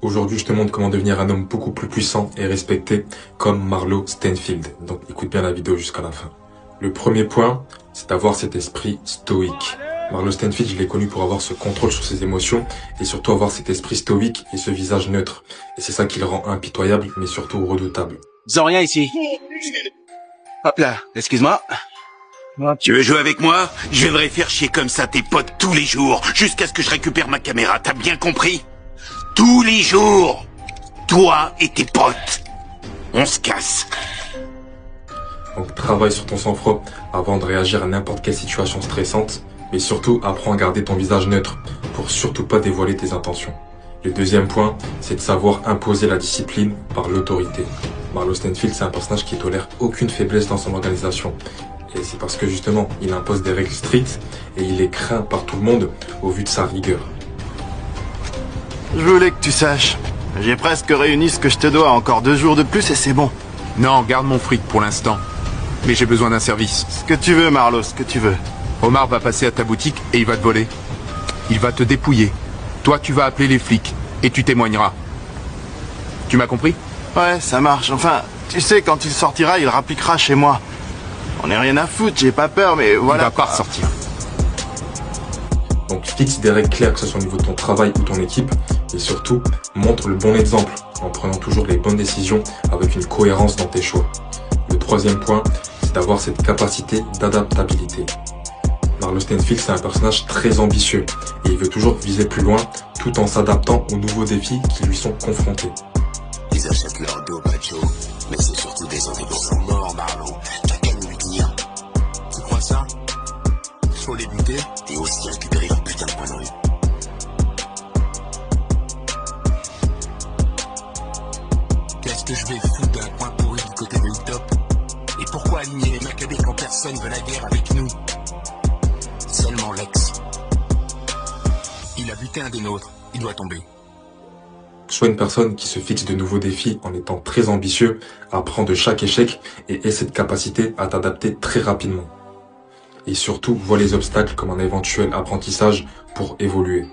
Aujourd'hui, je te montre comment devenir un homme beaucoup plus puissant et respecté comme Marlo Stanfield. Donc écoute bien la vidéo jusqu'à la fin. Le premier point, c'est d'avoir cet esprit stoïque. Marlo Stanfield, je l'ai connu pour avoir ce contrôle sur ses émotions et surtout avoir cet esprit stoïque et ce visage neutre. Et c'est ça qui le rend impitoyable, mais surtout redoutable. Disons rien ici. Hop là, excuse-moi. Tu veux jouer avec moi? Je viendrai faire chier comme ça tes potes tous les jours, jusqu'à ce que je récupère ma caméra, t'as bien compris? Tous les jours! Toi et tes potes! On se casse! Donc travaille sur ton sang-froid avant de réagir à n'importe quelle situation stressante, mais surtout apprends à garder ton visage neutre pour surtout pas dévoiler tes intentions. Le deuxième point, c'est de savoir imposer la discipline par l'autorité. Marlo Stanfield, c'est un personnage qui tolère aucune faiblesse dans son organisation. Et c'est parce que justement, il impose des règles strictes et il est craint par tout le monde au vu de sa rigueur. Je voulais que tu saches. J'ai presque réuni ce que je te dois, encore 2 jours de plus et c'est bon. Non, garde mon fric pour l'instant. Mais j'ai besoin d'un service. Ce que tu veux, Marlo, ce que tu veux. Omar va passer à ta boutique et il va te voler. Il va te dépouiller. Toi, tu vas appeler les flics et tu témoigneras. Tu m'as compris? Ouais, ça marche. Enfin, tu sais, quand il sortira, il rappliquera chez moi. On n'est rien à foutre, j'ai pas peur, mais voilà. Il va pas ressortir. Donc fixe des règles claires, que ce soit au niveau de ton travail ou ton équipe, et surtout, montre le bon exemple, en prenant toujours les bonnes décisions avec une cohérence dans tes choix. Le troisième point, c'est d'avoir cette capacité d'adaptabilité. Marlo Stanfield, c'est un personnage très ambitieux, et il veut toujours viser plus loin, tout en s'adaptant aux nouveaux défis qui lui sont confrontés. Ils achètent leur dos, Bacho, mais c'est surtout des indépendants morts, Marlo. T'as qu'à nous le dire. Tu crois ça? Faut les buter et aussi récupérer leur putain de point de rue. Qu'est-ce que je vais foutre d'un coin pourri du côté de Hilltop? Et pourquoi aligner les Maccabées quand personne veut la guerre avec nous? Seulement Lex. Il a buté un des nôtres, il doit tomber. Sois une personne qui se fixe de nouveaux défis en étant très ambitieux, apprends de chaque échec et aie cette capacité à t'adapter très rapidement. Et surtout, vois les obstacles comme un éventuel apprentissage pour évoluer.